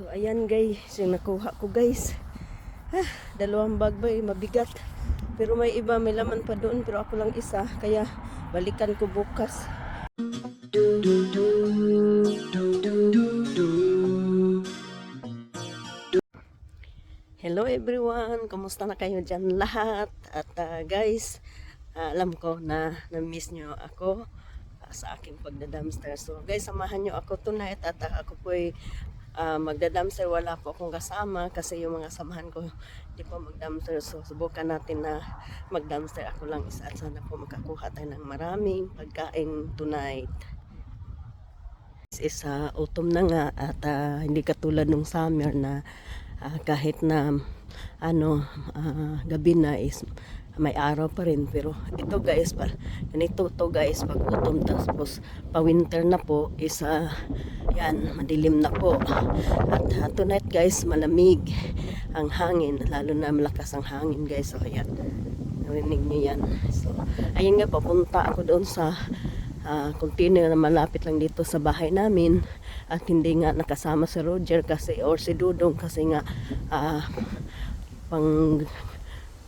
So ayan guys, yung nakuha ko guys. Dalawang bag ba mabigat. Pero may iba, may laman pa doon. Pero ako lang isa. Kaya balikan ko bukas. Hello everyone! Kumusta na kayo dyan lahat? At guys, alam ko na na-miss nyo ako sa aking pagdadamster. So guys, samahan nyo ako tonight at ako po'y magdadamster. Wala po akong kasama kasi yung mga samahan ko hindi po magdamster. So subukan natin na magdamster ako lang isa at sana po makakuha tayo ng maraming pagkain tonight. This is autumn na nga at hindi katulad nung summer na kahit na gabi na is may araw pa rin. Pero ito guys, ganito to guys, pag autumn tapos pa winter na po is yan, madilim na po. At tonight guys, malamig ang hangin, lalo na malakas ang hangin guys. So ayan, narinig niyo yan. So ayun nga, papunta ako doon sa container na malapit lang dito sa bahay namin. At hindi nga nakasama si Roger kasi or si Dudong kasi nga pang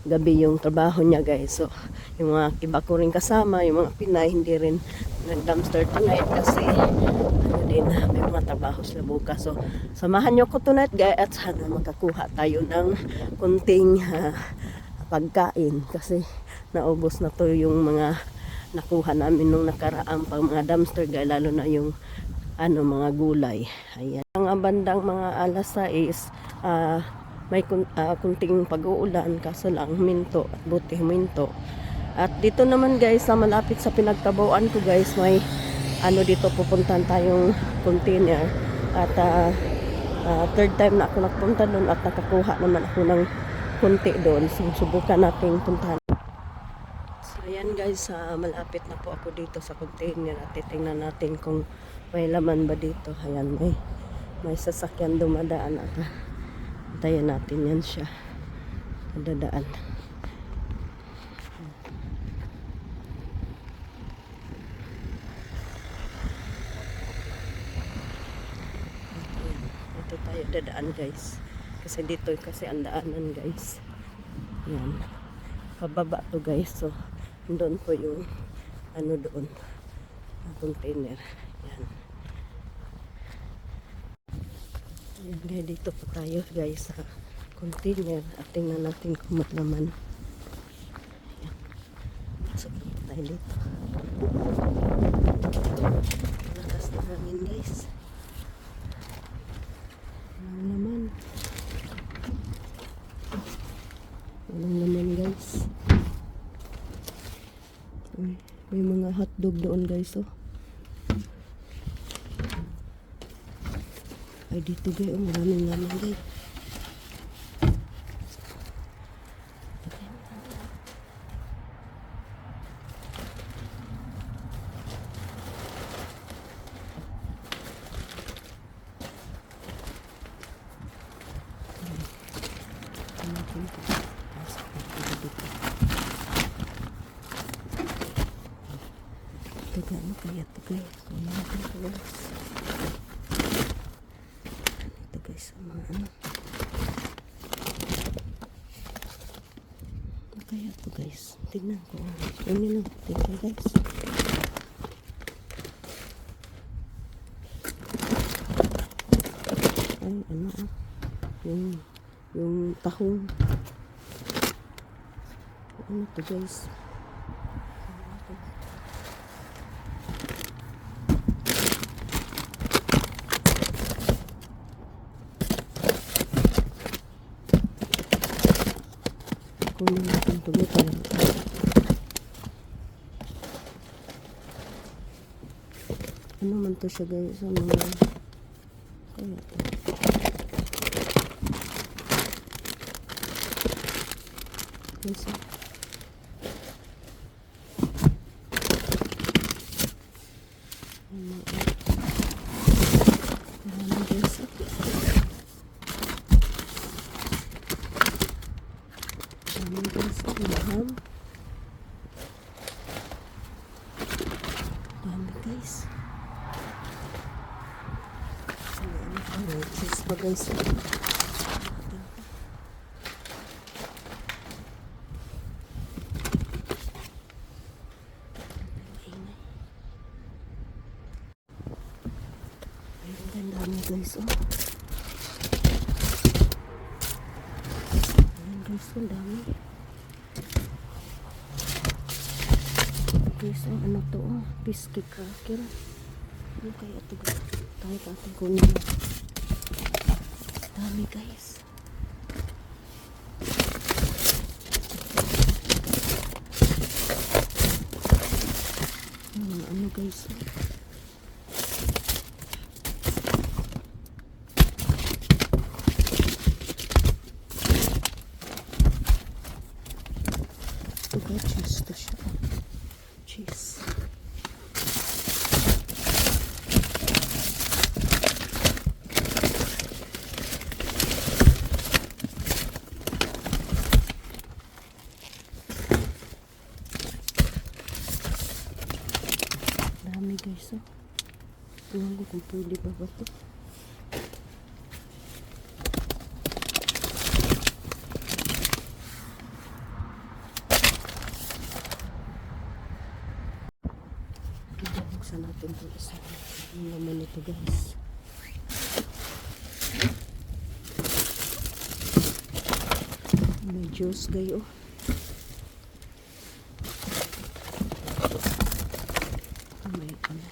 gabi yung trabaho niya guys. So yung mga iba ko rin kasama, yung mga Pinay, hindi rin nag-dumpster tonight kasi din may mga trabaho sila bukas. So samahan nyo ko tonight guys at sana makakuha tayo ng kunting pagkain kasi naubos na to yung mga nakuha namin nung nakaraang pang mga dumpster guys, lalo na yung mga gulay. Ayan. Ang bandang mga alas 6 may kunting pag-uulan kaso lang minto at buti minto. At dito naman guys, sa malapit sa pinagtabuan ko guys, may dito pupuntan tayong container. At third time na ako nagpunta doon at nakakuha naman ako ng kunti doon. So subukan nating puntahan. So ayan guys, malapit na po ako dito sa container at titingnan natin kung may laman ba dito. Ayan, may sasakyan dumadaan at antayin natin yan siya dadaan. Ito tayo dadaan guys kasi dito kasi ang daanan guys. Yan, pababa to guys. So doon po yung doon container. Yan. Yan guys, dito po tayo guys sa container at tingnan natin kung may laman. Yan. So tayo dito. Lakas na hangin guys. Walang laman. Walang laman guys. May mga hotdog doon guys. Oh. Ay dito guys, maraming laman guys. Ito ano kaya ito guys. Ito guys, mga ano kaya ito guys. Tignan ko. Tignan guys. Ay yung tahong. Ano ito guys? Kunin natin ito guys. Ano man to siya guys? Kaya ito. Guys, dami guys. pa guys. Ang dami guys, oh. Ayan guys, ang dami. Guys, oh, ano to, oh, biscuit cracker. Ano kaya ito guys? Tayo natin kunin na. Dami guys. Ano guys, oh. Cheese to siya. Cheese. Dami guys, oh. Tingnan ko kung pwede ba ba ito. Buksan natin ito isa. Ang laman ito guys. May juice gayo. May ano.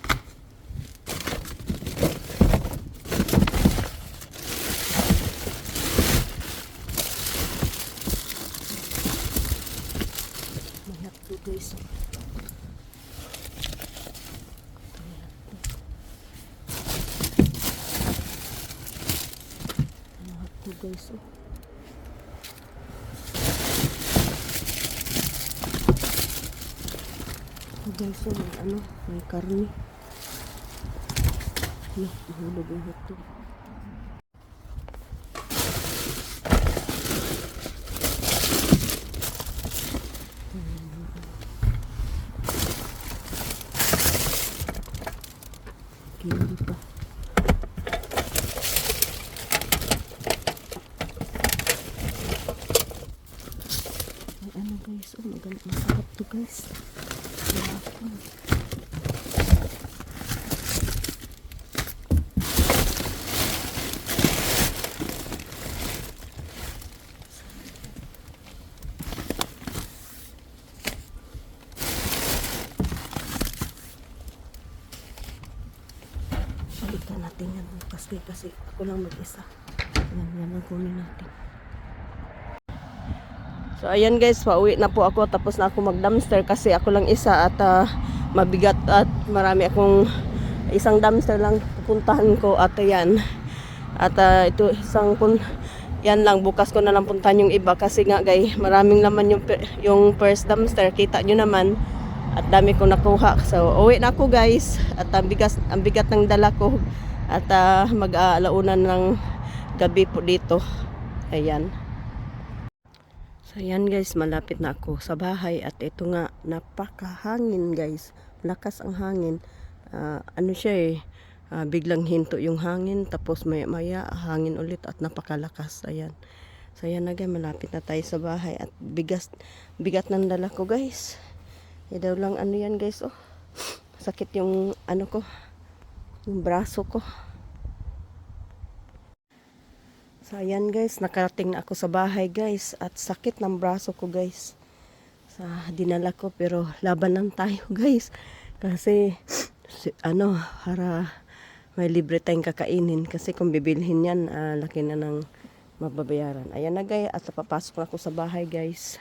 May hotdog guys. Guys, oh. Guys, oh, may ano, may karne. Mahulog yung hotdog. Hindi pa. Ano guys, oh, masarap to guys. Balikan natin yan kasi ako lang mag-isa. Yan ang kunin natin. So ayan guys, pauwi na po ako, tapos na ako mag-dumpster kasi ako lang isa at mabigat at marami akong isang dumpster lang pupuntahan ko at ayan. At ito yan lang, bukas ko na lang puntahan yung iba kasi nga guys, maraming laman yung first dumpster, kita nyo naman at dami ko nakuha. So uwi na ako guys at ang bigat ng dala ko at mag-alaunan ng gabi po dito. Ayan. So yan guys, malapit na ako sa bahay at ito nga, napakahangin guys. Lakas ang hangin. Ano siya eh, biglang hinto yung hangin tapos maya hangin ulit at napakalakas. Ayan. So yan na guys, malapit na tayo sa bahay at bigat ng dala ko guys. Daw lang ano yan guys, oh. Sakit yung ano ko, yung braso ko. So ayan guys, nakarating na ako sa bahay guys at sakit ng braso ko guys. Sa dinala ko pero labanan tayo guys. Kasi ano, para may libre tayong kakainin kasi kung bibilhin yan, laki na ng mababayaran. Ayan na guys, at papasok na ako sa bahay guys.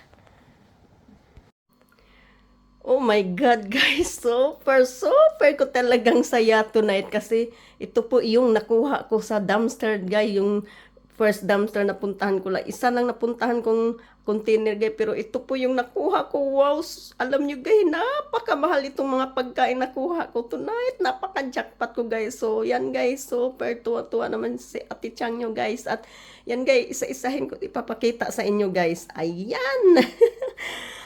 Oh my God guys, super ko talagang saya tonight kasi ito po yung nakuha ko sa dumpster guys, yung first dumpster na puntahan ko lang. Isa lang napuntahan kong container guys, pero ito po yung nakuha ko. Wow, alam nyo guys, napakamahal itong mga pagkain nakuha ko tonight. Napaka-jackpot ko guys. So yan guys, super tuwa-tuwa naman si Ate Chang nyo guys. At yan guys, isa-isahin ko ipapakita sa inyo guys. Ayan.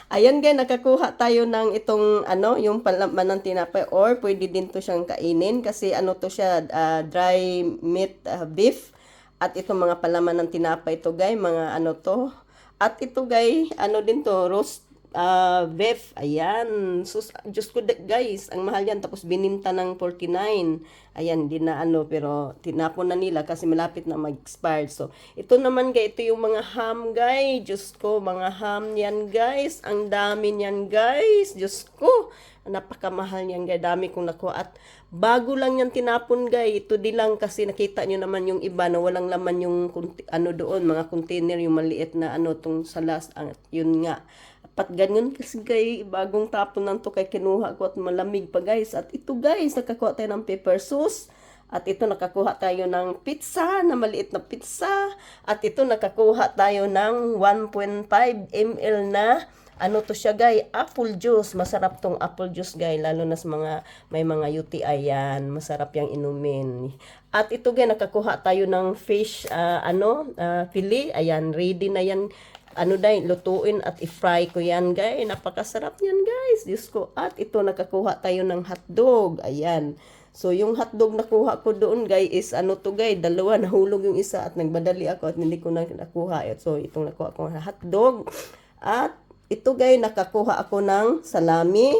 Ayan guys, nakakuha tayo ng itong ano, yung palaman ng tinapay, or pwede din to siyang kainin kasi ano to siya, dry meat beef. At itong mga palaman ng tinapay ito guys, mga ano to. At ito guys, ano din to, roast beef. Ayan. Sus, Diyos ko guys, ang mahal yan. Tapos bininta ng 49. Ayan, di na ano, pero tinapon na nila kasi malapit na mag-expire. So, ito naman guys, ito yung mga ham guys. Diyos ko, mga ham yan guys. Ang dami niyan guys. Diyos ko, napakamahal yan guys. Dami kong nakuha. At bago lang yan tinapon guys. Ito di lang kasi nakita nyo naman yung iba na walang laman yung ano doon, mga container, yung maliit na ano, tong salas. Yun nga. Pat ganyan kasi guys, bagong tapon lang to kay kinuha ko at malamig pa guys. At ito guys, nakakuha tayo ng pepper sauce. At ito nakakuha tayo ng pizza, na maliit na pizza. At ito nakakuha tayo ng 1.5 ml na ano to siya guys, apple juice. Masarap tong apple juice guys, lalo na sa mga may mga UTI yan. Masarap yang inumin. At ito guys, nakakuha tayo ng fish fillet. Ayan, ready na yan. Ano dahil, lutuin at i-fry ko yan, guys. Napakasarap yan, guys. Diyos ko. At ito, nakakuha tayo ng hotdog. Ayan. So, yung hotdog nakuha ko doon, guys, is ano to, guys. Dalawa, nahulog yung isa at nagmadali ako at hindi ko na nakuha. So, itong nakuha ko ng hotdog. At ito, guys, nakakuha ako ng salami.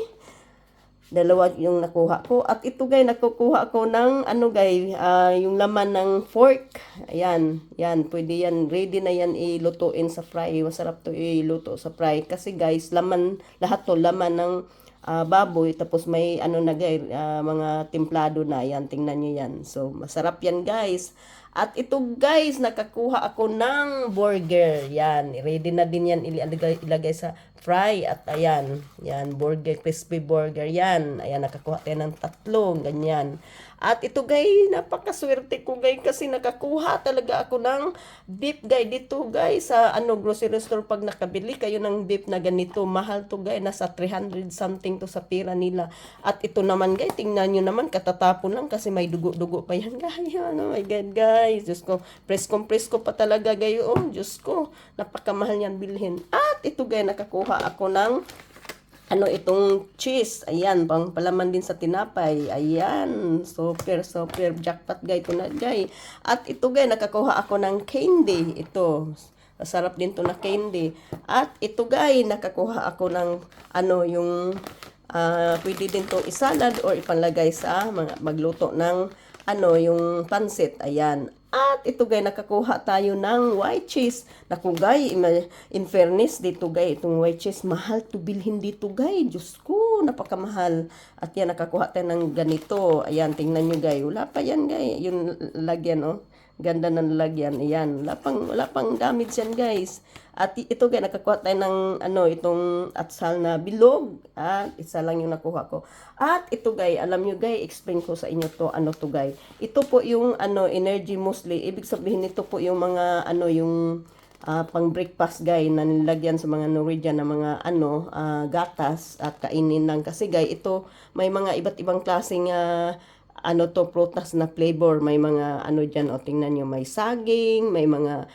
Dalawa yung nakuha ko. At ito guys, nakukuha ko ng ano guys, yung laman ng fork. Ayan, yan, pwede yan. Ready na yan ilutuin sa fry. Masarap to iluto sa fry. Kasi guys, laman, lahat to laman ng baboy. Tapos may ano na guys, mga templado na. Yan, tingnan nyo yan. So, masarap yan guys. At ito guys, nakakuha ako ng burger. Yan, ready na din yan ilagay sa fry. At ayan, yan, burger, crispy burger yan. Ayan, nakakuha tayo ng 3, ganyan. At ito guys, napakaswerte ko guys kasi nakakuha talaga ako ng beef guys. Dito guys, sa grocery store pag nakabili kayo ng beef na ganito, mahal to guys, nasa 300 something to sa pira nila. At ito naman guys, tingnan nyo naman, katatapon lang kasi may dugo-dugo pa yan guys. Oh my God guys, Diyos ko, presko pa talaga guys. Oh, Diyos ko, napakamahal yan bilhin. At ito guys, nakakuha ako ng itong cheese. Ayan, pang palaman din sa tinapay. Ayan, super jackpot guys, ito na guys. At ito guys, nakakuha ako ng candy. Ito, masarap din to na candy. At ito guys, nakakuha ako ng yung pwede din to isalad or ipanlagay sa magluto ng yung pansit. Ayan. At ito guys, nakakuha tayo ng white cheese. Naku guys, in fairness dito guys, itong white cheese, mahal to bilhin dito guys. Diyos ko, napakamahal. At yan, nakakuha tayo ng ganito. Ayan, tingnan nyo guys. Wala pa yan guys. Yung lagyan, oh. Ganda ng lagyan. Ayan, wala pang damage yan guys. At ito guys, nakakuha tayo ng itong atsal na bilog. At isa lang yung nakuha ko. At ito guys, alam nyo guys, explain ko sa inyo to, to guys. Ito po yung energy mostly. Ibig sabihin nito po yung mga yung pang breakfast guys na nilagyan sa mga Norwegian na mga gatas at kainin lang. Kasi guys, ito may mga iba't ibang klaseng prutas na flavor. May mga dyan, tingnan nyo, may saging, may mga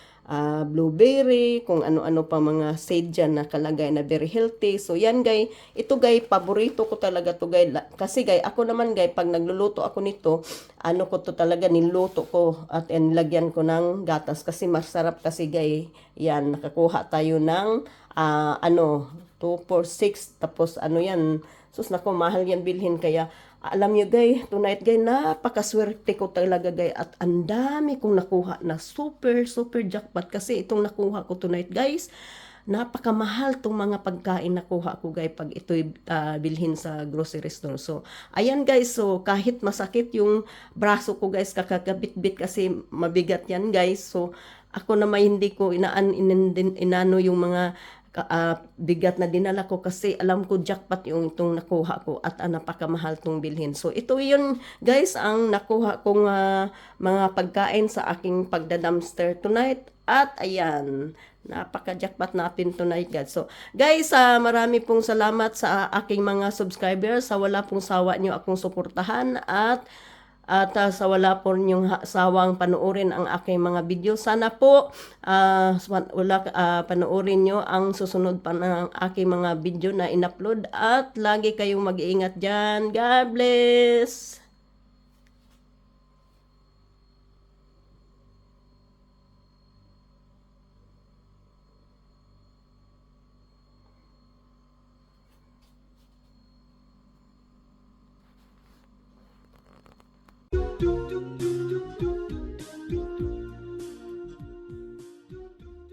blueberry, kung ano-ano pa mga seed dyan na kalagay na very healthy. So yan guys, ito guys, paborito ko talaga to guys. Kasi guys, ako naman guys, pag nagluluto ako nito, ko to talaga, niluto ko at nilagyan ko ng gatas. Kasi masarap kasi guys, yan, nakakuha tayo ng 2 for 6. Tapos yan, sus nako, mahal yan bilhin. Kaya alam nyo guys, tonight guys, napakaswerte ko talaga guys. At ang dami kong nakuha na super jackpot. Kasi itong nakuha ko tonight guys, napakamahal tong mga pagkain nakuha ko guys pag ito'y bilhin sa grocery store. So, ayan guys, so kahit masakit yung braso ko guys, kakakabit-bit kasi mabigat yan guys. So, ako naman hindi ko inano yung mga bigat na dinala ko kasi alam ko jackpot yung itong nakuha ko at napakamahal tong bilhin. So ito yun guys ang nakuha kong mga pagkain sa aking pagda-dumpster tonight. At ayan, napaka-jackpot natin tonight guys. So guys, marami pong salamat sa aking mga subscribers, sa wala pong sawa nyo akong suportahan at sa wala po ninyong sawang panoorin ang aking mga video. Sana po panoorin nyo ang susunod pa ng aking mga video na in-upload. At lagi kayong mag-iingat dyan. God bless!